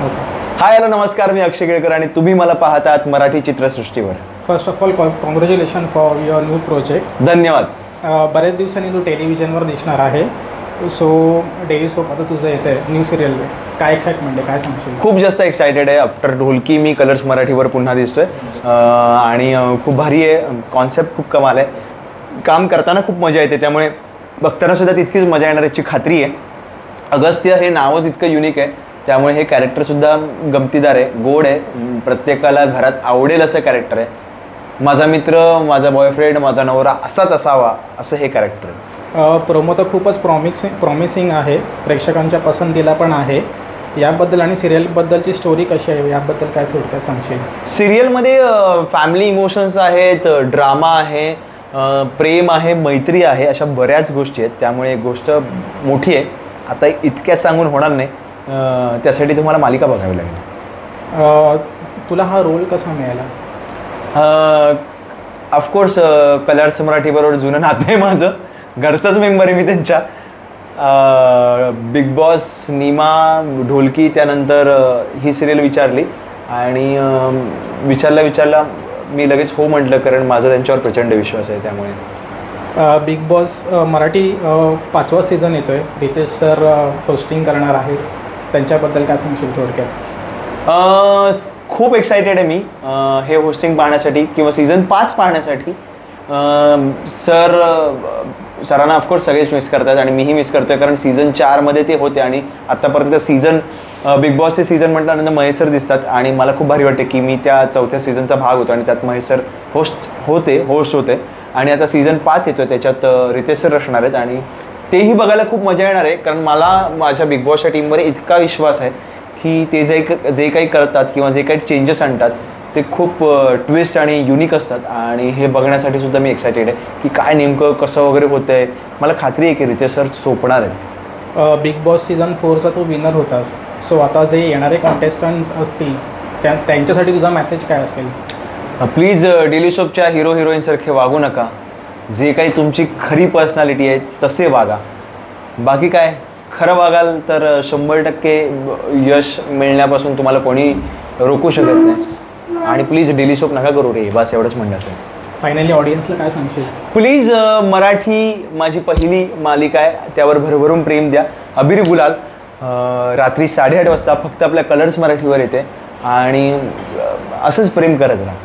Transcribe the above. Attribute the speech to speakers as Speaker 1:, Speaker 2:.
Speaker 1: Hi hello नमस्कार, मी अक्षय केळकर आणि तुम्ही मला पाहतात मराठी चित्रसृष्टीवर.
Speaker 2: First of all congratulation for your new project.
Speaker 1: धन्यवाद.
Speaker 2: बऱ्याच दिवसांनी तू टेलिव्हिजनवर दिसणार आहे. सो डेली सोप आता तुझं येतं आहे न्यू सिरियल. काय एक्साइटमेंट आहे, काय सांगशील?
Speaker 1: खूप जास्त एक्सायटेड आहे. आफ्टर ढोलकी मी कलर्स मराठीवर पुन्हा दिसतोय आणि खूप भारी आहे. कॉन्सेप्ट खूप कमाल आहे. काम करताना खूप मजा येते, त्यामुळे बघताना सुद्धा तितकीच मजा येणार याची खात्री आहे. अगस्त्य हे नावच इतकं युनिक आहे, त्यामुळे हे कॅरेक्टरसुद्धा गमतीदार आहे, गोड आहे, प्रत्येकाला घरात आवडेल असं कॅरेक्टर आहे. माझा मित्र, माझा बॉयफ्रेंड, माझा नवरा असाच असावा असं हे कॅरेक्टर आहे.
Speaker 2: प्रोमो तर खूपच प्रॉमिसिंग आहे, प्रेक्षकांच्या पसंतीला पण आहे. याबद्दल आणि सिरियलबद्दलची स्टोरी कशी आहे याबद्दल काय थोडक्यात सांगशील?
Speaker 1: सिरियलमध्ये फॅमिली इमोशन्स आहेत, ड्रामा आहे, प्रेम आहे, मैत्री आहे, अशा बऱ्याच गोष्टी आहेत. त्यामुळे एक गोष्ट मोठी आहे. आता इतक्यात सांगून होणार नाही, त्यासाठी तुम्हाला मालिका बघावी लागेल.
Speaker 2: तुला हा रोल कसा मिळाला?
Speaker 1: ऑफकोर्स कलर्स मराठीबरोबर जुनं नातं आहे माझं, घरचाच मेंबर आहे मी त्यांच्या. बिग बॉस, नीमा, ढोलकी, त्यानंतर ही सिरियल विचारली आणि विचारला मी लगेच हो म्हटलं, कारण माझा त्यांच्यावर प्रचंड विश्वास आहे. त्यामुळे
Speaker 2: बिग बॉस मराठी 5वा सीझन येतो आहे. रितेश सर होस्टिंग करणार आहेत, त्यांच्याबद्दल काय सांगशील थोडक्यात?
Speaker 1: खूप एक्सायटेड आहे मी हे होस्टिंग पाहण्यासाठी किंवा सीझन 5 पाहण्यासाठी. सरांना ऑफकोर्स सगळेच मिस करतात आणि मीही मिस करतोय, कारण सीझन 4मध्ये ते होते आणि आत्तापर्यंत बिग बॉसचे सीझन म्हटल्यानंतर महेश सर दिसतात आणि मला खूप भारी वाटते की मी त्या 4थ्या सीझनचा भाग होतो आणि त्यात महेश सर होस्ट होते आणि आता सीझन 5 येतो, त्याच्यात रितेश सर असणार आहेत आणि तेही बघायला खूप मजा येणार आहे. कारण मला माझ्या बिग बॉसच्या टीमवर इतका विश्वास आहे की ते जे काही करतात किंवा जे काही चेंजेस आणतात ते खूप ट्विस्ट आणि युनिक असतात आणि हे बघण्यासाठी सुद्धा मी एक्सायटेड आहे की काय नेमकं कसं वगैरे होतं आहे. मला खात्री आहे की रितेश सर सोपणार आहेत.
Speaker 2: बिग बॉस सीझन 4चा तू विनर होतास. सो आता जे येणारे कॉन्टेस्टंट्स असतील त्यांच्यासाठी तुझा मेसेज काय असेल?
Speaker 1: प्लीज डेली सोपच्या हिरो हिरोईनसारखे वागू नका. जे काही तुमची खरी पर्सनॅलिटी आहे तसे वागा. बाकी काय, खरं वागाल तर 100% यश मिळण्यापासून तुम्हाला कोणी रोखू शकत नाही. आणि प्लीज डेली सोप नका करू रे, बस एवढंच म्हणणं असेल.
Speaker 2: फायनली ऑडियन्सला काय सांगशील?
Speaker 1: प्लीज मराठी माझी पहिली मालिका आहे, त्यावर भरभरून प्रेम द्या. अबीर गुलाल रात्री 8:30 वाजता फक्त आपल्या कलर्स मराठीवर येते आणि असंच प्रेम करत राहा.